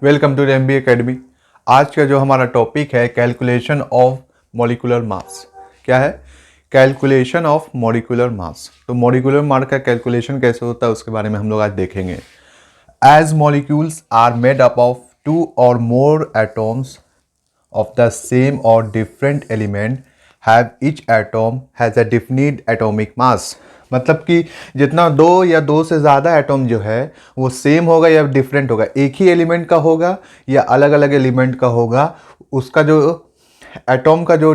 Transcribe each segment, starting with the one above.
Welcome two MB academy. आज का जो हमारा टॉपिक है कैलकुलेशन ऑफ मॉलिक्यूलर मास। क्या है? Calculation of molecular mass. तो मॉलिक्यूलर मास का कैलकुलेशन कैसे होता है उसके बारे में हम लोग आज देखेंगे। As molecules are made up of two or more atoms of the same or different element have each atom has a definite atomic mass। मतलब कि जितना दो या दो से ज़्यादा एटम जो है वो सेम होगा या डिफरेंट होगा, एक ही एलिमेंट का होगा या अलग अलग एलिमेंट का होगा, उसका जो एटॉम का जो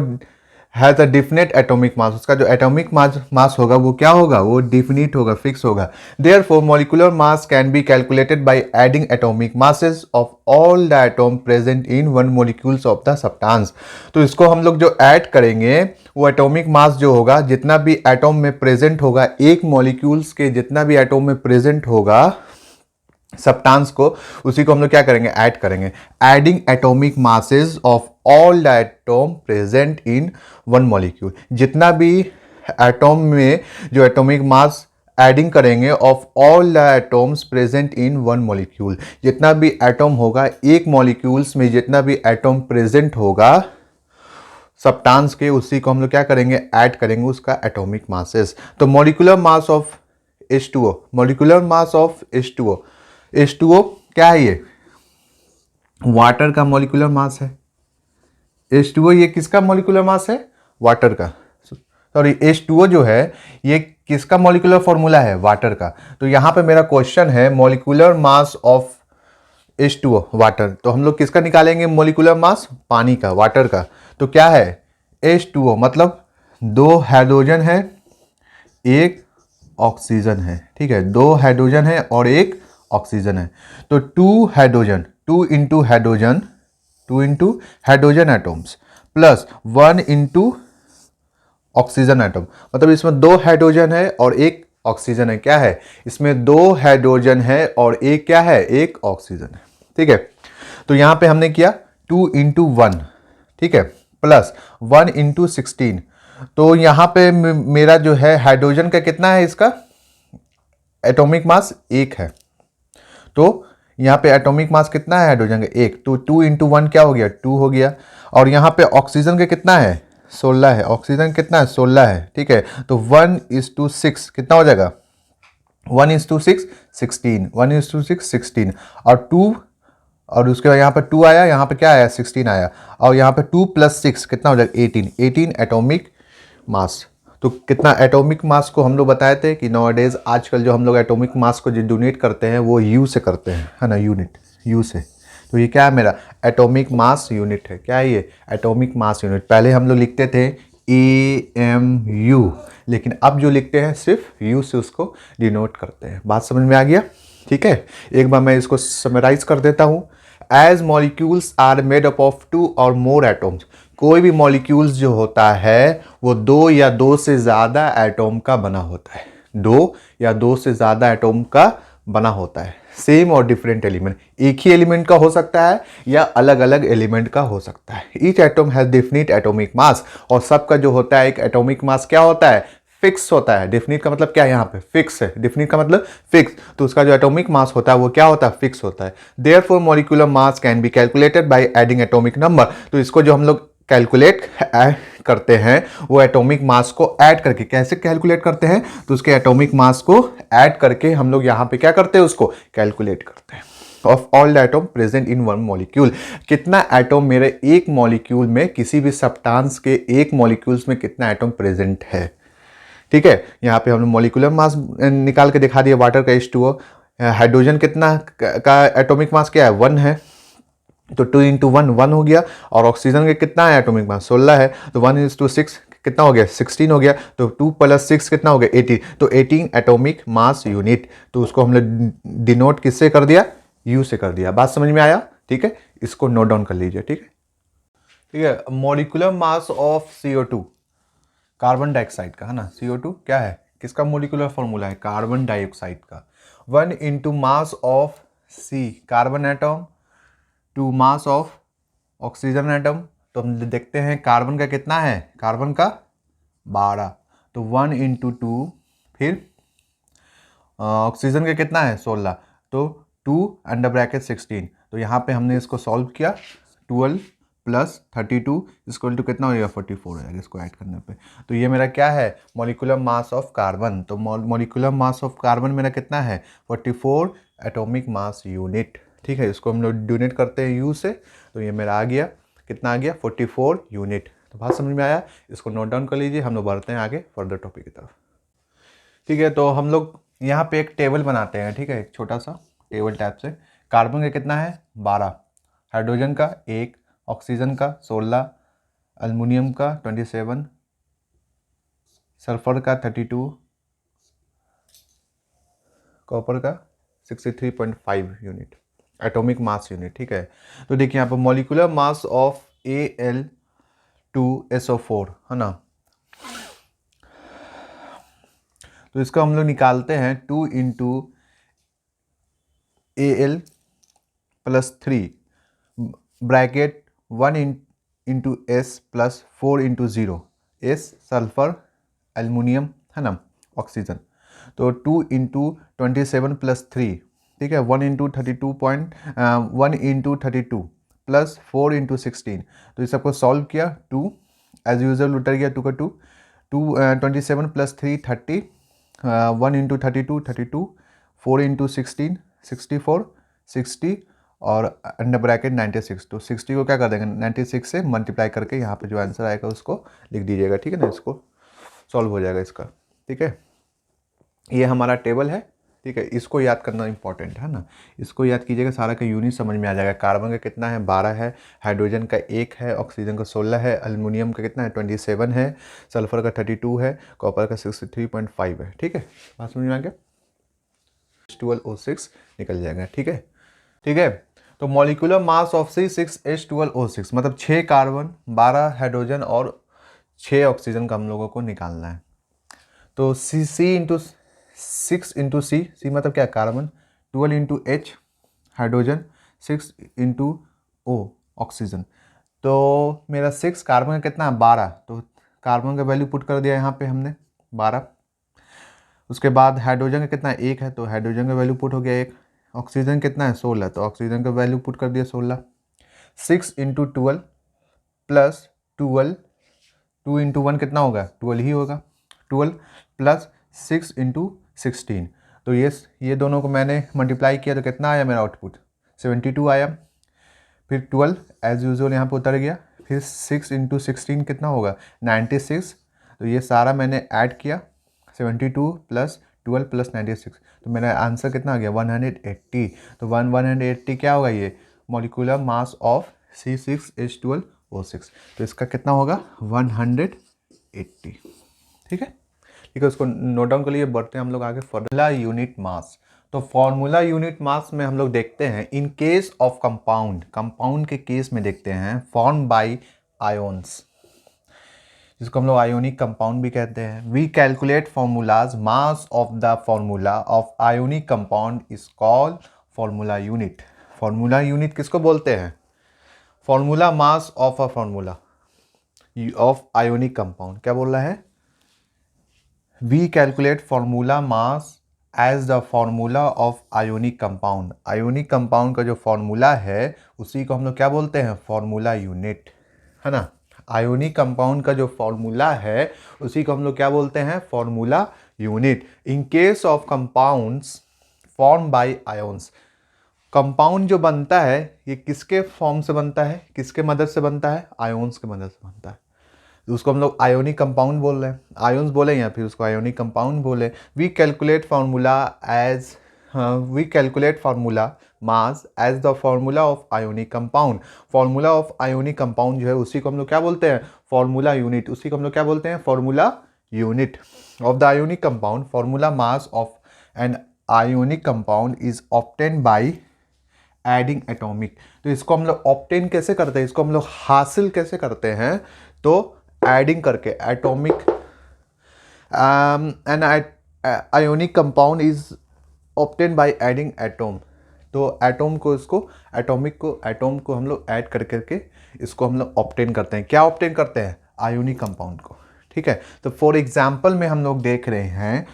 has a definite atomic mass, उसका जो एटॉमिक मास होगा वो क्या होगा? वो डिफिनिट होगा, फिक्स होगा। Therefore molecular mass can be calculated by adding atomic masses of all the atom present in one molecules of the substance. तो इसको हम लोग जो ऐड करेंगे वो एटॉमिक मास जो होगा, जितना भी एटॉम में प्रेजेंट होगा, एक मॉलिक्यूल्स के जितना भी एटॉम में प्रेजेंट होगा सब्सटेंस को, उसी को हम लोग क्या करेंगे? ऐड करेंगे। Adding atomic masses of all the atom present in one molecule. जितना भी एटॉम में जो एटॉमिक मास एडिंग करेंगे of all the atoms present in one molecule, जितना भी एटॉम होगा एक मॉलिक्यूल्स में, जितना भी एटॉम प्रेजेंट होगा सब्सटेंस के, उसी को हम लोग क्या करेंगे? ऐड करेंगे उसका एटॉमिक मासेस। तो molecular mass of H2O, molecular mass of H2O, H2O क्या है? ये वाटर का मॉलिक्यूलर मास है। H2O ये किसका मॉलिक्यूलर मास है? वाटर का। सॉरी, H2O जो है ये किसका मॉलिक्यूलर फॉर्मूला है? वाटर का। तो यहां पे मेरा क्वेश्चन है molecular mass of H2O, water. तो हम लोग किसका निकालेंगे मॉलिक्यूलर मास? पानी का, वाटर का। तो क्या है? H2O मतलब दो हाइड्रोजन है, एक ऑक्सीजन है। ठीक है, दो हाइड्रोजन है और एक ऑक्सीजन है। तो two hydrogen, two into hydrogen atoms plus one into oxygen atom. मतलब इसमें दो हाइड्रोजन है और एक ऑक्सीजन है। क्या है? इसमें दो हाइड्रोजन है और एक क्या है? एक ऑक्सीजन है। ठीक है, तो यहां पे हमने किया टू इंटू वन, ठीक है, प्लस वन इंटू 16। तो यहां पे मेरा जो है हाइड्रोजन का कितना है? इसका एटॉमिक मास एक है। तो यहां पे एटॉमिक मास कितना है हाइड्रोजन का? एक। तो टू इंटू वन क्या हो गया? टू हो गया। और यहां पे ऑक्सीजन का कितना है? 16 है। ऑक्सीजन कितना है? 16 है। ठीक है, तो 1:6 कितना हो जाएगा? 1:6 16, 1:6 16। और टू, और उसके बाद यहाँ पे 2 आया, यहाँ पे क्या आया? 16 आया। और यहाँ पे 2 + 6 कितना हो जाएगा? 18 एटॉमिक मास। तो कितना एटॉमिक मास को हम लोग बताए थे कि नॉवडेज आजकल जो हम लोग एटॉमिक मास को जो डोनेट करते हैं वो यू से करते हैं, है ना, यूनिट, यू से। तो ये क्या है? मेरा एटॉमिक मास यूनिट है। क्या है ये? Atomic mass unit. पहले हम लोग लिखते थे AMU, लेकिन अब जो लिखते हैं सिर्फ यू से उसको डिनोट करते हैं। बात समझ में आ गया? ठीक है, एक बार मैं इसको समराइज कर देता हूँ। As molecules are made up of two or more atoms. कोई भी मॉलिक्यूल्स जो होता है वो दो या दो से ज़्यादा एटॉम का बना होता है। दो या दो से ज़्यादा एटॉम का बना होता है। सेम और डिफरेंट एलिमेंट, एक ही एलिमेंट का हो सकता है या अलग अलग एलिमेंट का हो सकता है। Each atom has definite atomic mass. और सबका जो होता है एक एटॉमिक मास क्या होता है? फिक्स होता है। डेफिनिट का मतलब क्या है? यहाँ पे फिक्स है। डेफिनिट का मतलब फिक्स। तो उसका जो एटॉमिक मास होता है वो क्या होता है? फिक्स होता है। Therefore molecular mass can be calculated by adding atomic number. तो इसको जो हम लोग कैलकुलेट करते हैं वो एटॉमिक मास को ऐड करके। कैसे कैलकुलेट करते हैं? तो उसके एटॉमिक मास को ऐड करके हम लोग यहाँ पे क्या करते हैं? उसको कैलकुलेट करते हैं। Of all the atom present in one molecule. कितना एटॉम मेरे एक मॉलिक्यूल में, किसी भी सब्सटेंस के एक मॉलिक्यूल्स में कितना एटॉम प्रेजेंट है। ठीक है, यहाँ पे हमने मॉलिक्यूलर मास निकाल के दिखा दिया। वाटर का H2O। हाइड्रोजन कितना का एटॉमिक मास क्या है? 1 है। तो 2 इंटू वन, 1 हो गया। और ऑक्सीजन का कितना है एटॉमिक मास? 16 है। तो 1:6 कितना हो गया? 16 हो गया। तो 2 + 6 कितना हो गया? 18। तो 18 एटॉमिक मास यूनिट। तो उसको हमने डिनोट किससे कर दिया? यू से कर दिया। बात समझ में आया? ठीक है, इसको नोट डाउन कर लीजिए। ठीक है, ठीक है। Molecular mass of CO2, carbon dioxide का, है ना। CO2 क्या है? किसका मॉलिक्यूलर फॉर्मूला है? कार्बन डाइऑक्साइड का। 1 into mass of C, carbon atom, two mass of oxygen atom. तो हम देखते हैं कार्बन का कितना है? कार्बन का 12। तो 1 इंटू टू, फिर ऑक्सीजन का कितना है? 16। तो 2 _16। तो यहाँ पे हमने इसको सॉल्व किया, 12 प्लस 32 इक्वल टू कितना हो जाएगा, 44 हो जाएगा इसको ऐड करने पे। तो ये मेरा क्या है, मॉलिक्यूलर मास ऑफ कार्बन। तो मॉलिक्यूलर मास ऑफ कार्बन मेरा कितना है, 44 एटॉमिक मास यूनिट। ठीक है, इसको हम लोग यूनिट करते हैं यू से, तो ये मेरा आ गया, कितना आ गया, 44 यूनिट। तो बात समझ में आया, इसको नोट डाउन कर लीजिए, हम लोग बढ़ते हैं आगे फर्दर टॉपिक की तरफ। ठीक है, तो हम लोग यहाँ पे एक टेबल बनाते हैं। ठीक है, एक छोटा सा टेबल टाइप से। कार्बन का कितना है, 12, हाइड्रोजन का 1, ऑक्सीजन का 16, एल्युमिनियम का 27, सल्फर का 32, कॉपर का 63.5 यूनिट एटॉमिक मास यूनिट। ठीक है, तो देखिए यहाँ पर मॉलिक्यूलर मास ऑफ Al2SO4 है ना, तो इसका हम लोग निकालते हैं 2 into Al+3 bracket 1 into S plus 4 into 0, S sulphur aluminium है ना, ऑक्सीजन। तो 2 इंटू 27 प्लस 3, ठीक है, 1 इंटू 32 प्लस 4 इंटू 16। तो इस सबको सॉल्व किया, 2 एज यूजल उतर गया, 2 का 2, 27 प्लस 3 30, 1 इंटू 32 4 इंटू 16 64 60 और अंडर ब्रैकेट 96। तो 60 को क्या कर देंगे, 96 से मल्टीप्लाई करके यहाँ पे जो आंसर आएगा उसको लिख दीजिएगा। ठीक है ना, इसको सॉल्व हो जाएगा इसका। ठीक है, ये हमारा टेबल है। ठीक है, इसको याद करना इंपॉर्टेंट है ना, इसको याद कीजिएगा, सारा का यूनिट समझ में आ जाएगा। कार्बन का कितना है, 12 है, हाइड्रोजन का 1 है, ऑक्सीजन का 16 है, एल्युमिनियम का कितना है, 27 है, सल्फर का 32 है, कॉपर का 63.5 है। ठीक है, बात समझ में आ गया, H12O6 निकल जाएगा। ठीक है, ठीक है, तो मॉलिक्यूलर मास ऑफ C6H12O6 मतलब 6 कार्बन, 12 हाइड्रोजन और 6 ऑक्सीजन का हम लोगों को निकालना है। तो C इंटू 6 इंटू सी मतलब क्या, carbon, 12 into H hydrogen, 6 into O oxygen. तो मेरा 6 कार्बन का कितना है, 12, तो कार्बन का वैल्यू पुट कर दिया यहाँ पे हमने 12। उसके बाद हाइड्रोजन का कितना है, 1 है, तो हाइड्रोजन का वैल्यू पुट हो गया 1। ऑक्सीजन कितना है, 16, तो ऑक्सीजन का वैल्यू पुट कर दिया 16। 6 इंटू 12 प्लस 12, 2 इंटू 1 कितना होगा, 12 ही होगा, 12 प्लस 6 इंटू 16। तो ये दोनों को मैंने मल्टीप्लाई किया तो कितना आया मेरा आउटपुट, 72 आया। फिर 12 एज यूजुअल यहाँ पे उतर गया, फिर 6 इंटू 16 कितना होगा, 96। तो ये सारा मैंने ऐड किया, 72 प्लस 12 प्लस 96, तो मेरा आंसर कितना आ गया, 180। तो 180 क्या होगा, ये मॉलिक्यूलर मास ऑफ C6H12O6। तो इसका कितना होगा, 180। ठीक है, ठीक है, उसको नोट डाउन कर लिए। बढ़ते हैं हम लोग आगे, फॉर्मूला यूनिट मास। तो फॉर्मूला यूनिट मास में हम लोग देखते हैं, इन केस ऑफ कंपाउंड के केस में देखते हैं, फॉर्म बाय आयोन्स, जिसको हम लोग आयोनिक कंपाउंड भी कहते हैं। We calculate formulas, mass of the formula of ionic compound is called formula unit. Formula unit किसको बोलते हैं, formula mass of a formula of ionic compound. क्या बोल रहा है, we calculate formula mass as the formula of ionic compound. Ionic compound का जो formula है उसी को हम लोग क्या बोलते हैं, फॉर्मूला यूनिट, है ना। आयोनिक कंपाउंड का जो फॉर्मूला है उसी को हम लोग क्या बोलते हैं, formula unit. In case of compounds form by ions, compound जो बनता है ये किसके फॉर्म से बनता है, किसके मदद से बनता है, आयोन्स के मदद से बनता है। तो उसको हम लोग आयोनिक कंपाउंड बोल रहे हैं, आयोन्स बोले या फिर उसको आयोनिक कंपाउंड बोले। We calculate formula mass as the formula of ionic compound. Formula of ionic compound जो है उसी को हम लोग क्या बोलते हैं, फार्मूला यूनिट। उसी को हम लोग क्या बोलते हैं, formula unit of the ionic compound. Formula mass of an ionic compound is obtain by adding atomic. तो इसको हम लोग ऑब्टेन कैसे करते हैं, इसको हम लोग हासिल कैसे करते हैं, तो एडिंग करके। Atomic an ionic compound is obtain by adding atom. तो एटॉम को एटॉम को हम लोग ऐड कर करके इसको हम लोग ऑब्टेन करते हैं। क्या ऑब्टेन करते हैं, आयोनिक कंपाउंड को। ठीक है, तो फॉर एग्जाम्पल में हम लोग देख रहे हैं,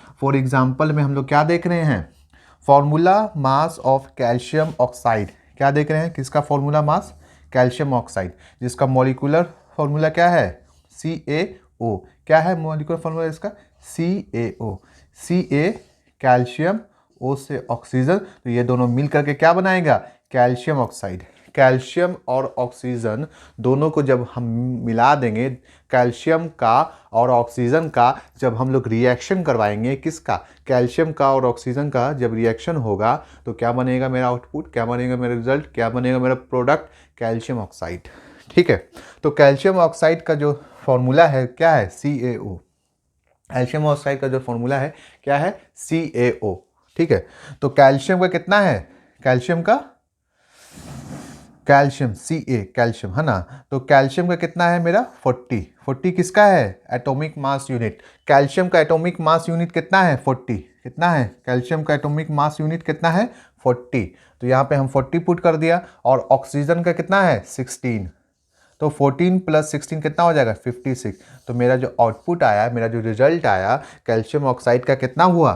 formula mass of calcium oxide. क्या देख रहे हैं, किसका फॉर्मूला मास, कैल्शियम ऑक्साइड, जिसका मॉलिक्यूलर फॉर्मूला क्या है, CaO। क्या है मॉलिक्यूलर फॉर्मूला इसका, CaO। Ca कैल्शियम, O से ऑक्सीजन, तो ये दोनों मिल करके क्या बनाएगा, कैल्शियम ऑक्साइड। कैल्शियम और ऑक्सीजन दोनों को जब हम मिला देंगे, कैल्शियम का और ऑक्सीजन का जब हम लोग रिएक्शन करवाएंगे, किसका, कैल्शियम का और ऑक्सीजन का जब रिएक्शन होगा तो क्या बनेगा मेरा आउटपुट, क्या बनेगा मेरा रिजल्ट, क्या बनेगा मेरा प्रोडक्ट, कैल्शियम ऑक्साइड। ठीक है, तो कैल्शियम ऑक्साइड का जो फॉर्मूला है क्या है, CaO। कैल्शियम ऑक्साइड का जो फॉर्मूला है क्या है, CaO। ठीक है, तो कैल्शियम का कितना है, कैल्शियम का, कैल्शियम Ca कैल्शियम है ना, तो कैल्शियम का कितना है मेरा 40। 40 किसका है, एटॉमिक मास यूनिट। कैल्शियम का एटॉमिक मास यूनिट कितना है, 40। कितना है कैल्शियम का एटॉमिक मास यूनिट, कितना है 40। तो यहाँ पे हम 40 पुट कर दिया, और ऑक्सीजन का कितना है 16, तो 14 + 16 कितना हो जाएगा 56। तो मेरा जो आउटपुट आया, मेरा जो रिजल्ट आया कैल्शियम ऑक्साइड का कितना हुआ,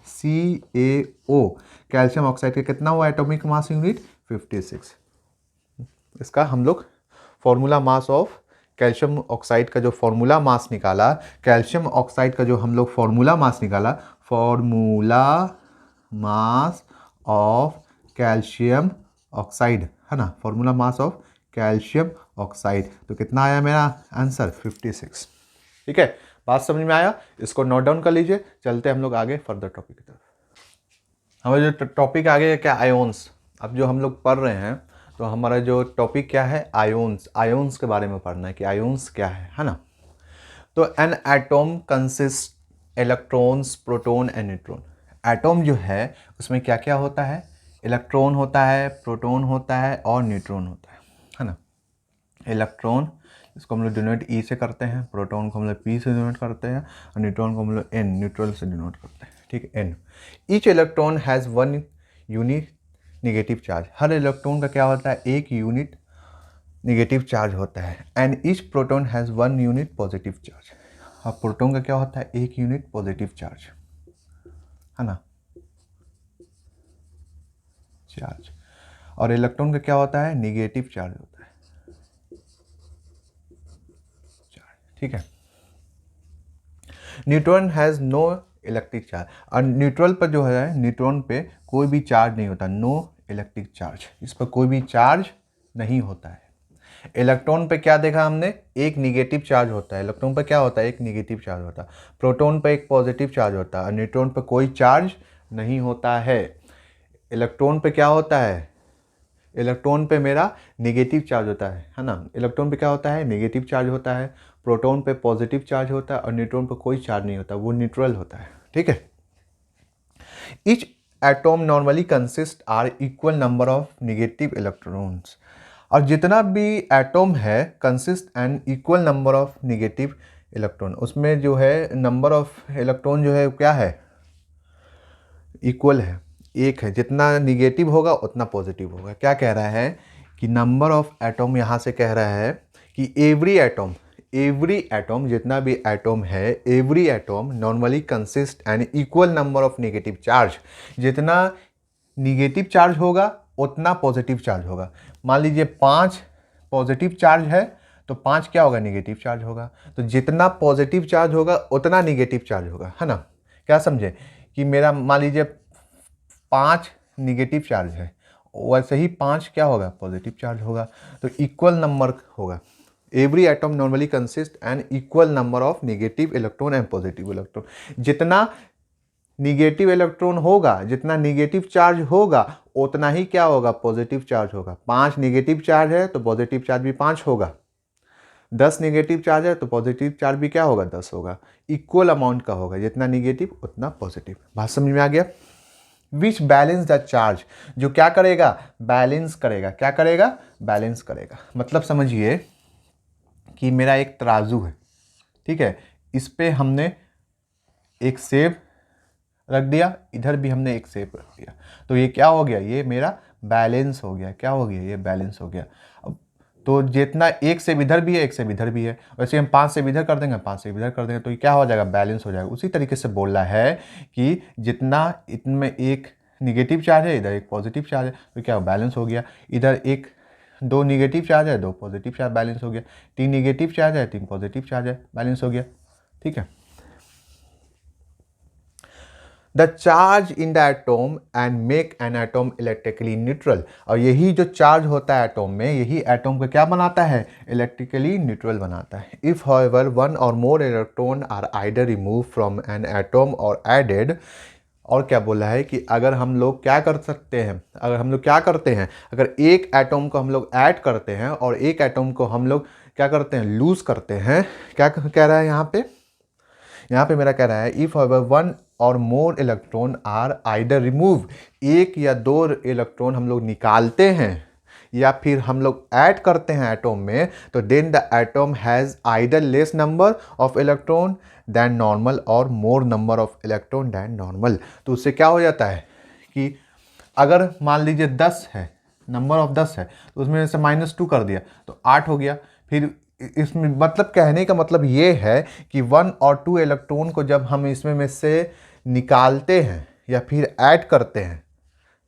CaO। कैल्शियम ऑक्साइड का कितना हुआ एटॉमिक मास यूनिट 56। इसका हम लोग formula mass of calcium oxide का जो फॉर्मूला मास निकाला, कैल्शियम ऑक्साइड का जो हम लोग फॉर्मूला मास निकाला, formula mass of calcium oxide है ना, formula mass of calcium oxide, तो कितना आया मेरा आंसर 56। ठीक है, बात समझ में आया, इसको नोट डाउन कर लीजिए। चलते हम लोग आगे फर्दर टॉपिक की तरफ। हमारा जो टॉपिक आगे है क्या, आयोन्स। अब जो हम लोग पढ़ रहे हैं, तो हमारा जो टॉपिक क्या है, आयोन्स। आयोन्स के बारे में पढ़ना है कि आयोन्स क्या है ना। तो an atom consist electrons, proton and neutron. Atom जो है उसमें क्या क्या होता है, इलेक्ट्रॉन होता है, प्रोटॉन होता है और न्यूट्रॉन होता है ना। इलेक्ट्रॉन इसको हम लोग डिनोट E से करते हैं, प्रोटॉन को हम लोग P से डिनोट करते हैं, और न्यूट्रॉन को हम लोग N, न्यूट्रल से डिनोट करते हैं। ठीक है, N। Each electron has 1 unit negative charge. Her electron का क्या होता है, एक यूनिट नेगेटिव चार्ज होता है। And each proton has 1 unit positive charge. अब प्रोटॉन का क्या होता है, एक यूनिट पॉजिटिव चार्ज है ना, चार्ज। और इलेक्ट्रॉन का क्या होता है, नेगेटिव चार्ज होता है, चार्ज। ठीक है, neutron has no electric charge. और न्यूट्रल पर जो है, न्यूट्रॉन पे कोई भी चार्ज नहीं होता, नो इलेक्ट्रिक चार्ज, इस पर कोई भी चार्ज नहीं होता है। इलेक्ट्रॉन पे क्या देखा हमने, एक निगेटिव चार्ज होता है। इलेक्ट्रॉन पे क्या होता है, एक निगेटिव चार्ज होता है। प्रोटॉन पे एक पॉजिटिव चार्ज होता है, और न्यूट्रॉन पे कोई चार्ज नहीं होता है। इलेक्ट्रॉन पे क्या होता है, इलेक्ट्रॉन पे मेरा नेगेटिव चार्ज होता है ना। इलेक्ट्रॉन पे क्या होता है, नेगेटिव चार्ज होता है। प्रोटॉन पे पॉजिटिव चार्ज होता है, और न्यूट्रॉन पे कोई चार्ज नहीं होता, वो न्यूट्रल होता है। ठीक है, each atom normally consist are equal number of negative electrons. और जितना भी एटॉम है consist and equal number of negative electron, उसमें जो है नंबर ऑफ इलेक्ट्रॉन जो है क्या है, इक्वल है, एक है। जितना निगेटिव होगा उतना पॉजिटिव होगा। क्या कह रहा है कि नंबर ऑफ एटॉम, यहाँ से कह रहा है कि एवरी एटॉम जितना भी एटॉम है, every atom normally consist and equal number of negative charge. जितना निगेटिव चार्ज होगा उतना पॉजिटिव चार्ज होगा। मान लीजिए 5 पॉजिटिव चार्ज है, तो 5 क्या होगा, नेगेटिव चार्ज होगा। तो जितना पॉजिटिव चार्ज होगा उतना नेगेटिव चार्ज होगा, है ना। क्या समझे कि मेरा मान लीजिए 5 निगेटिव चार्ज है, वैसे ही 5 क्या होगा, पॉजिटिव चार्ज होगा। तो इक्वल नंबर होगा। Every atom normally consist and equal number of negative electron and positive electron. जितना निगेटिव इलेक्ट्रॉन होगा, जितना निगेटिव चार्ज होगा उतना ही क्या होगा, पॉजिटिव चार्ज होगा। 5 निगेटिव चार्ज है तो पॉजिटिव चार्ज भी 5 होगा। 10 निगेटिव चार्ज है तो पॉजिटिव चार्ज भी क्या होगा, 10 होगा। इक्वल अमाउंट का होगा, जितना निगेटिव उतना पॉजिटिव। बात समझ में आ गया। विच बैलेंस द चार्ज, जो क्या करेगा, बैलेंस करेगा। क्या करेगा, बैलेंस करेगा। मतलब समझिए कि मेरा एक तराजू है, ठीक है, इस पे हमने एक सेब रख दिया, इधर भी हमने एक सेब रख दिया, तो ये क्या हो गया, ये मेरा बैलेंस हो गया। क्या हो गया, ये बैलेंस हो गया। अब तो जितना एक सेब इधर भी है, एक सेब इधर भी है, वैसे हम 5 सेब इधर कर देंगे, 5 सेब इधर कर देंगे, तो ये क्या हो जाएगा, बैलेंस हो जाएगा। उसी तरीके से बोल रहा है कि जितना इनमें एक निगेटिव चार्ज है, इधर एक पॉजिटिव चार्ज है, तो क्या बैलेंस हो गया। इधर एक दो निगेटिव चार्ज है, दो पॉजिटिव चार्ज, बैलेंस हो गया। तीन निगेटिव चार्ज है, तीन पॉजिटिव चार्ज है, बैलेंस हो गया। ठीक है। The charge in the atom and make an atom electrically neutral. और यही जो चार्ज होता है एटोम में, यही एटोम को क्या बनाता है, इलेक्ट्रिकली न्यूट्रल बनाता है। If however one or more electron are either remove from an atom or added. और क्या बोला है कि अगर हम लोग क्या कर सकते हैं, अगर हम लोग क्या करते हैं, अगर एक एटम को हम लोग ऐड करते हैं और एक एटम को हम लोग क्या करते हैं, लूज करते हैं। क्या कह रहा है यहाँ पे मेरा कह रहा है if one or more electron are either remove, एक या दो इलेक्ट्रॉन हम लोग निकालते हैं या फिर हम लोग ऐड करते हैं एटॉम में, तो then the atom has either less number of electron than normal और more number of electron than normal. तो उससे क्या हो जाता है कि अगर मान लीजिए 10 है, नंबर ऑफ 10 है, तो उसमें से -2 कर दिया तो 8 हो गया। फिर इसमें मतलब कहने का मतलब ये है कि 1 और 2 इलेक्ट्रॉन को जब हम इसमें में से निकालते हैं या फिर ऐड करते हैं,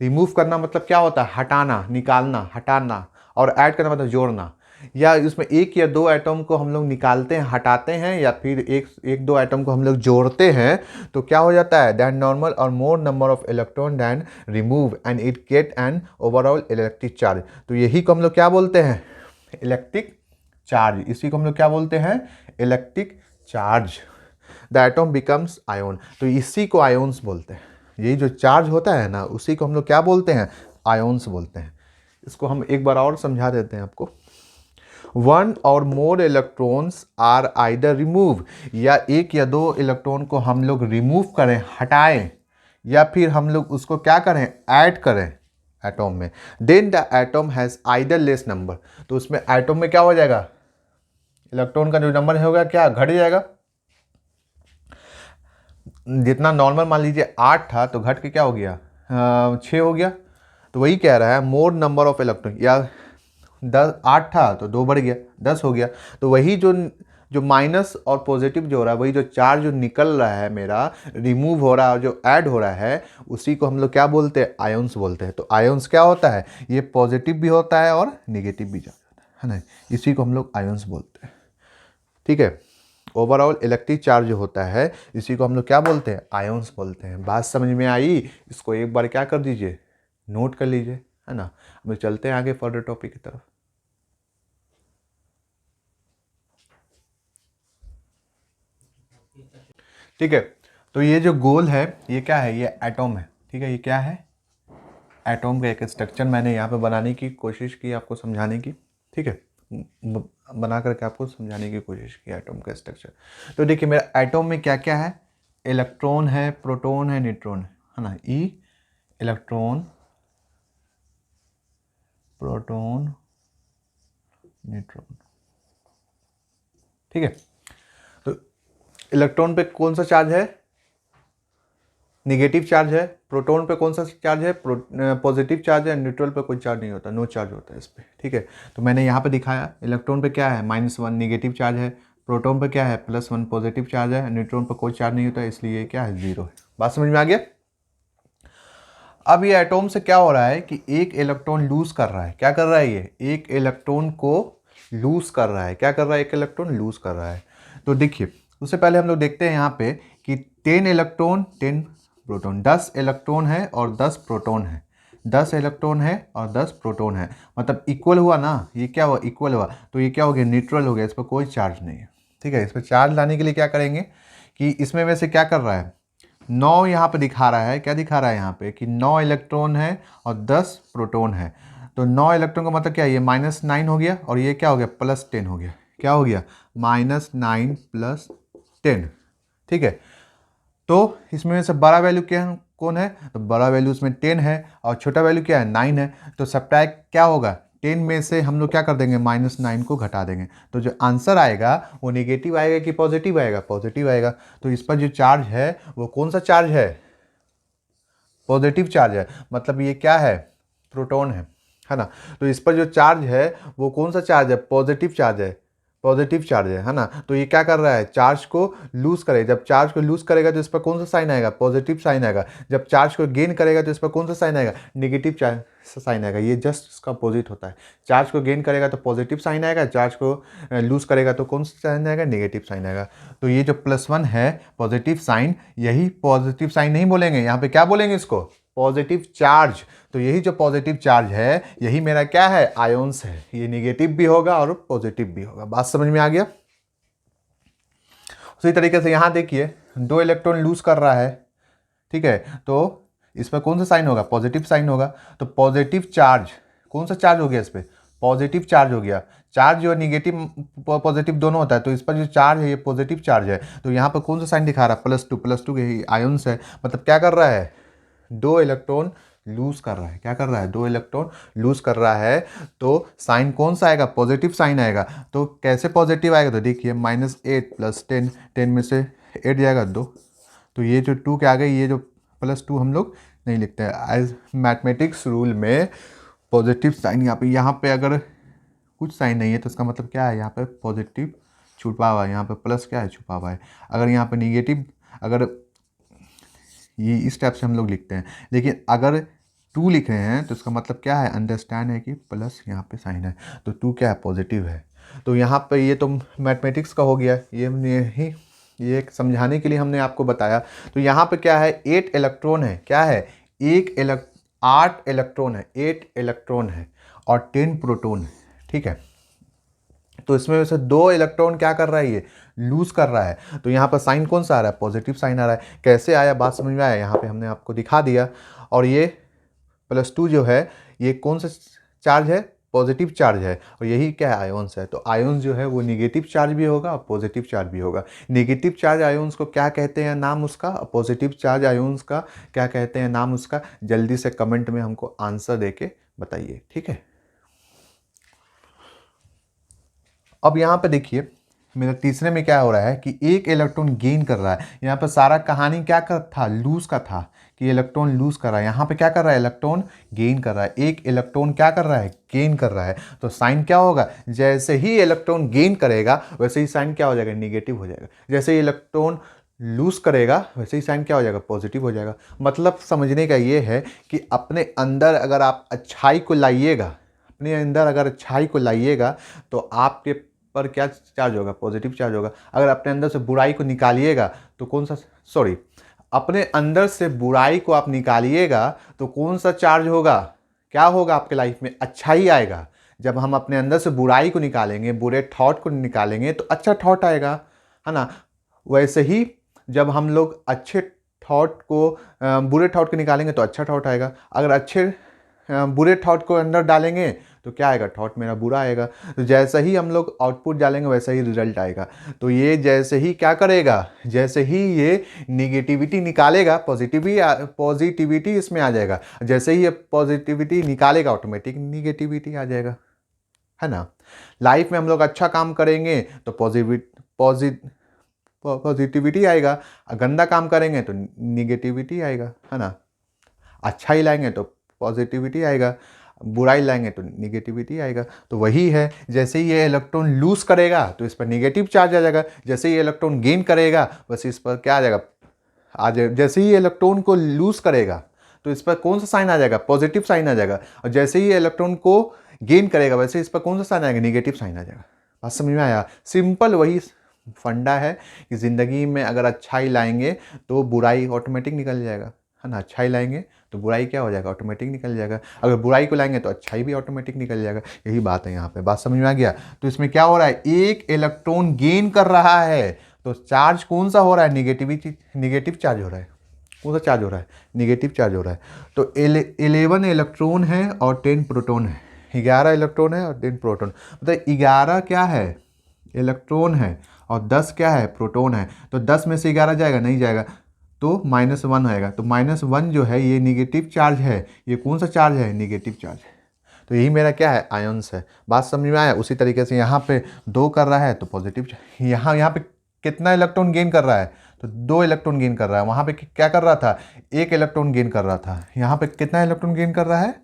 रिमूव करना मतलब क्या होता है, हटाना, निकालना, हटाना, और ऐड करना मतलब जोड़ना। या इसमें एक या दो एटम को हम लोग निकालते हैं, हटाते हैं, या फिर एक दो एटम को हम लोग जोड़ते हैं, तो क्या हो जाता है, दैन नॉर्मल और more number of electron than remove and it get an overall electric charge. तो यही को हम लोग क्या बोलते हैं, इलेक्ट्रिक चार्ज। इसी को हम लोग क्या बोलते हैं, electric charge. The atom becomes ion. तो इसी को आयोन्स बोलते हैं। यही जो चार्ज होता है ना, उसी को हम लोग क्या बोलते हैं, आयोन्स बोलते हैं। इसको हम एक बार और समझा देते हैं आपको। One or more electrons are either remove, या एक या दो इलेक्ट्रॉन को हम लोग रिमूव करें, हटाएं, या फिर हम लोग उसको क्या करें, ऐड करें एटॉम में। Then the atom has either less number. तो उसमें एटॉम में क्या हो जाएगा, इलेक्ट्रॉन का जो नंबर होगा क्या घट जाएगा। जितना नॉर्मल मान लीजिए 8 था तो घट के क्या हो गया, 6 हो गया। तो वही कह रहा है मोर नंबर ऑफ इलेक्ट्रॉन, या 8 था तो 2 बढ़ गया, 10 हो गया। तो वही जो जो माइनस और पॉजिटिव जो हो रहा है, वही जो चार्ज जो निकल रहा है मेरा, रिमूव हो रहा है, जो ऐड हो रहा है, उसी को हम लोग क्या बोलते हैं, आयोन्स बोलते हैं। तो आयोन्स क्या होता है, ये पॉजिटिव भी होता है और निगेटिव भी जाता है ना, इसी को हम लोग आयोन्स बोलते हैं। ठीक है। ओवरऑल इलेक्ट्रिक चार्ज जो होता है, इसी को हम लोग क्या बोलते हैं, आयोन्स बोलते हैं। बात समझ में आई, इसको एक बार क्या कर दीजिए, नोट कर लीजिए, है ना। अब चलते हैं आगे फर्दर टॉपिक की तरफ। ठीक है। तो ये जो गोल है, ये क्या है, ये एटॉम है। ठीक है, ये क्या है, एटॉम का एक स्ट्रक्चर मैंने यहाँ पे बनाने की कोशिश की, आपको समझाने की। ठीक है, बना करके आपको समझाने की कोशिश की एटॉम का स्ट्रक्चर। तो देखिए मेरा एटॉम में क्या क्या है, इलेक्ट्रॉन है, प्रोटॉन है, न्यूट्रॉन है ना। ई इलेक्ट्रॉन, प्रोटॉन, न्यूट्रॉन। ठीक है। तो इलेक्ट्रॉन पे कौन सा चार्ज है, निगेटिव चार्ज है। प्रोटॉन पे कौन सा चार्ज है, पॉजिटिव चार्ज है। न्यूट्रल पे कोई चार्ज नहीं होता, नो चार्ज होता है इस पे। ठीक है। तो मैंने यहाँ पे दिखाया इलेक्ट्रॉन पे क्या है, -1 निगेटिव चार्ज है। प्रोटॉन पे क्या है, +1 पॉजिटिव चार्ज है। न्यूट्रॉन पे कोई चार्ज नहीं होता, इसलिए क्या है, 0 है। बात समझ में आ गया। अब ये एटॉम से क्या हो रहा है कि एक इलेक्ट्रॉन लूज कर रहा है। क्या कर रहा है, ये एक इलेक्ट्रॉन को लूज कर रहा है। क्या कर रहा है, एक इलेक्ट्रॉन लूज कर रहा है। तो देखिए उससे पहले हम लोग देखते हैं यहाँ पे कि 10 इलेक्ट्रॉन 10 प्रोटॉन, 10 इलेक्ट्रॉन है और 10 प्रोटॉन है। 10 इलेक्ट्रॉन है और 10 प्रोटॉन है, मतलब इक्वल हुआ ना, ये क्या हुआ, इक्वल हुआ। तो ये क्या हो गया, न्यूट्रल हो गया, इस पर कोई चार्ज नहीं है। ठीक है। इस पर चार्ज लाने के लिए क्या करेंगे कि इसमें में से क्या कर रहा है, 9 यहाँ पे दिखा रहा है। क्या दिखा रहा है यहाँ पे कि 9 इलेक्ट्रॉन है और 10 प्रोटॉन है। तो 9 इलेक्ट्रॉन का मतलब क्या है, ये -9 हो गया, और ये क्या हो गया, +10 हो गया। क्या हो गया, -9 + 10। ठीक है। तो इसमें से बड़ा वैल्यू क्या कौन है, तो बड़ा वैल्यू इसमें 10 है, और छोटा वैल्यू क्या है, 9 है। तो सब्ट्रैक्ट क्या होगा, 10 में से हम लोग क्या कर देंगे, -9 को घटा देंगे। तो जो आंसर आएगा वो नेगेटिव आएगा कि पॉजिटिव आएगा, पॉजिटिव आएगा। तो इस पर जो चार्ज है वो कौन सा चार्ज है, पॉजिटिव चार्ज है। मतलब ये क्या है, प्रोटॉन है ना। तो इस पर जो चार्ज है वो कौन सा चार्ज है, पॉजिटिव चार्ज है। पॉजिटिव चार्ज है ना। तो ये क्या कर रहा है, चार्ज को लूज करेगा। जब चार्ज को लूज करेगा तो इस पर कौन सा साइन आएगा, पॉजिटिव साइन आएगा। जब चार्ज को गेन करेगा तो इस पर कौन सा साइन आएगा, नेगेटिव चार्ज साइन आएगा। ये जस्ट इसका अपोजिट होता है। चार्ज को गेन करेगा तो पॉजिटिव साइन आएगा, चार्ज को लूज करेगा तो कौन सा साइन आएगा, नेगेटिव साइन आएगा। तो ये जो +1 है पॉजिटिव साइन, यही पॉजिटिव साइन नहीं बोलेंगे, यहाँ पे क्या बोलेंगे इसको, पॉजिटिव चार्ज। तो यही जो पॉजिटिव चार्ज है यही मेरा क्या है, आयोन्स है। ये नेगेटिव भी होगा और पॉजिटिव भी होगा। बात समझ में आ गया। उसी तरीके से यहाँ देखिए 2 इलेक्ट्रॉन लूज कर रहा है, ठीक है, तो इस पर कौन सा साइन होगा, पॉजिटिव साइन होगा। तो पॉजिटिव चार्ज, कौन सा चार्ज हो गया इस पर, पॉजिटिव चार्ज हो गया। चार्ज जो नेगेटिव पॉजिटिव दोनों होता है, तो इस पर जो चार्ज है ये पॉजिटिव चार्ज है। तो यहाँ पर कौन सा साइन दिखा रहा है, +2 के आयोन्स है। मतलब क्या कर रहा है, 2 इलेक्ट्रॉन लूज कर रहा है। क्या कर रहा है, 2 इलेक्ट्रॉन लूज कर रहा है। तो साइन कौन सा आएगा, पॉजिटिव साइन आएगा। तो कैसे पॉजिटिव आएगा, तो देखिए -8 + 10, 10 में से 8 जाएगा 2। तो ये जो 2 के आ गए, ये जो +2 हम लोग नहीं लिखते हैं। एज मैथमेटिक्स रूल में पॉजिटिव साइन यहाँ पे अगर कुछ साइन नहीं है तो इसका मतलब क्या है, यहाँ पे पॉजिटिव छुपा हुआ है, यहाँ पे प्लस क्या है, छुपा हुआ है। अगर यहाँ पे निगेटिव, अगर ये इस टाइप से हम लोग लिखते हैं, लेकिन अगर 2 लिख रहे हैं तो इसका मतलब क्या है, अंडरस्टैंड है कि प्लस यहाँ पे साइन है, तो 2 क्या है, पॉजिटिव है। तो यहाँ पे ये तो मैथमेटिक्स का हो गया, ये हमने ये एक समझाने के लिए हमने आपको बताया। तो यहाँ पे क्या है, 8 इलेक्ट्रॉन है। क्या है, 8 इलेक्ट्रॉन है, 8 इलेक्ट्रॉन है और 10 प्रोटॉन है, ठीक है। तो इसमें वैसे 2 इलेक्ट्रॉन क्या कर रहा है, ये लूज कर रहा है। तो यहाँ पर साइन कौन सा आ रहा है, पॉजिटिव साइन आ रहा है। कैसे आया, बात समझ में आया, यहाँ पे हमने आपको दिखा दिया। और ये +2 जो है ये कौन सा चार्ज है, पॉजिटिव चार्ज है। और यही क्या है, आयोन्स है। तो आयोन्स जो है वो नेगेटिव चार्ज भी होगा और पॉजिटिव चार्ज भी होगा। नेगेटिव चार्ज आयोन्स को क्या कहते हैं, नाम उसका, पॉजिटिव चार्ज आयोन्स का क्या कहते हैं, नाम उसका। जल्दी से कमेंट में हमको आंसर देके बताइए, ठीक है। अब यहाँ पे देखिए मेरा तीसरे में क्या हो रहा है कि 1 इलेक्ट्रॉन गेन कर रहा है। यहाँ पर सारा कहानी क्या कर था, लूज का था कि इलेक्ट्रॉन लूज कर रहा है। यहाँ पे क्या कर रहा है, इलेक्ट्रॉन गेन कर रहा है। 1 इलेक्ट्रॉन क्या कर रहा है, गेन कर रहा है। तो साइन क्या होगा, जैसे ही इलेक्ट्रॉन गेन करेगा वैसे ही साइन क्या हो जाएगा, निगेटिव हो जाएगा। जैसे ही इलेक्ट्रॉन लूज करेगा वैसे ही साइन क्या हो जाएगा, पॉजिटिव हो जाएगा। मतलब समझने का ये है कि अपने अंदर अगर आप अच्छाई को लाइएगा, अपने अंदर अगर अच्छाई को लाइएगा तो आपके पर क्या चार्ज होगा, पॉजिटिव चार्ज होगा। अगर अपने अंदर से बुराई को निकालिएगा तो कौन सा, सॉरी, अपने अंदर से बुराई को आप निकालिएगा तो कौन सा चार्ज होगा, क्या होगा आपके लाइफ में, अच्छाई आएगा। जब हम अपने अंदर से बुराई को निकालेंगे, बुरे थॉट को निकालेंगे तो अच्छा थॉट आएगा, है ना। वैसे ही जब हम लोग अच्छे थॉट को बुरे थॉट को निकालेंगे तो अच्छा थॉट आएगा। अगर अच्छे बुरे थॉट को अंदर डालेंगे तो क्या आएगा, थॉट मेरा बुरा आएगा। तो जैसे ही हम लोग आउटपुट डालेंगे वैसा ही रिजल्ट आएगा। तो ये जैसे ही क्या करेगा, जैसे ही ये निगेटिविटी निकालेगा पॉजिटिविटी इसमें आ जाएगा। जैसे ही ये पॉजिटिविटी निकालेगा ऑटोमेटिक निगेटिविटी आ जाएगा, है ना। लाइफ में हम लोग अच्छा काम करेंगे तो पॉजिटिविटी आएगा, गंदा काम करेंगे तो निगेटिविटी आएगा, है ना। अच्छा ही लाएंगे तो पॉजिटिविटी आएगा, बुराई लाएंगे तो निगेटिविटी आएगा। तो वही है, जैसे ही ये इलेक्ट्रॉन लूज करेगा तो इस पर निगेटिव चार्ज आ जाएगा। जैसे ही इलेक्ट्रॉन गेन करेगा बस इस पर क्या आ जाएगा, जैसे ही इलेक्ट्रॉन को लूज करेगा तो इस पर कौन सा साइन आ जाएगा, पॉजिटिव साइन आ जाएगा। और जैसे ही इलेक्ट्रॉन को गेन करेगा वैसे इस पर कौन सा साइन आएगा, निगेटिव साइन आ जाएगा। बात समझ में आया, सिंपल वही फंडा है कि ज़िंदगी में अगर अच्छाई लाएंगे तो बुराई ऑटोमेटिक निकल जाएगा, है ना। अच्छाई लाएंगे तो बुराई क्या हो जाएगा, ऑटोमेटिक निकल जाएगा। अगर बुराई को लाएंगे तो अच्छाई भी ऑटोमेटिक निकल जाएगा। यही बात है यहाँ पे, बात समझ में आ गया। तो इसमें क्या हो रहा है, 1 इलेक्ट्रॉन गेन कर रहा है तो चार्ज कौन सा हो रहा है, निगेटिव चार्ज हो रहा है। कौन सा चार्ज हो रहा है, निगेटिव चार्ज हो रहा है। तो 11 इलेक्ट्रॉन है और 10 प्रोटॉन है। 11 इलेक्ट्रॉन है और 10 प्रोटॉन। मतलब 11 क्या है, इलेक्ट्रॉन है और 10 क्या है, प्रोटॉन है। तो 10 में से 11 जाएगा, नहीं जाएगा, तो -1 आएगा। तो -1 जो है ये निगेटिव चार्ज है। ये कौन सा चार्ज है, निगेटिव चार्ज है। तो यही मेरा क्या है, आयंस है। बात समझ में आया। उसी तरीके से यहाँ पे 2 कर रहा है तो पॉजिटिव, यहाँ पे कितना इलेक्ट्रॉन गेन कर रहा है, तो 2 इलेक्ट्रॉन गेन कर रहा है। वहाँ पे क्या कर रहा था, 1 इलेक्ट्रॉन गेन कर रहा था। यहाँ पे कितना इलेक्ट्रॉन गेन कर रहा है,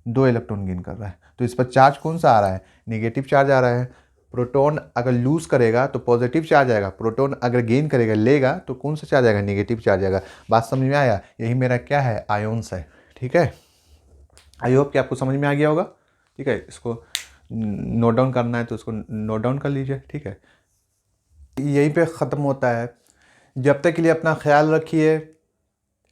2 इलेक्ट्रॉन गेन कर रहा है। तो इस पर चार्ज कौन सा आ रहा है, निगेटिव चार्ज आ रहा है। प्रोटॉन अगर लूज़ करेगा तो पॉजिटिव चार्ज आएगा, प्रोटॉन अगर गेन करेगा लेगा तो कौन सा चार्ज आएगा, नेगेटिव चार्ज आएगा। बात समझ में आया, यही मेरा क्या है, आयोन्स है। ठीक है, आई होप कि आपको समझ में आ गया होगा। ठीक है, इसको नोट डाउन करना है तो इसको नोट डाउन कर लीजिए। ठीक है, यहीं पे ख़त्म होता है। जब तक के लिए अपना ख्याल रखिए,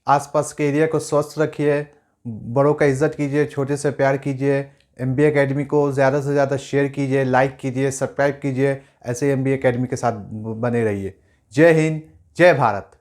आसपास के एरिया को स्वस्थ रखिए, बड़ों का इज्जत कीजिए, छोटे से प्यार कीजिए। MBA एकेडमी को ज़्यादा से ज़्यादा शेयर कीजिए, लाइक कीजिए, सब्सक्राइब कीजिए। ऐसे MBA एकेडमी के साथ बने रहिए। जय हिंद, जय भारत।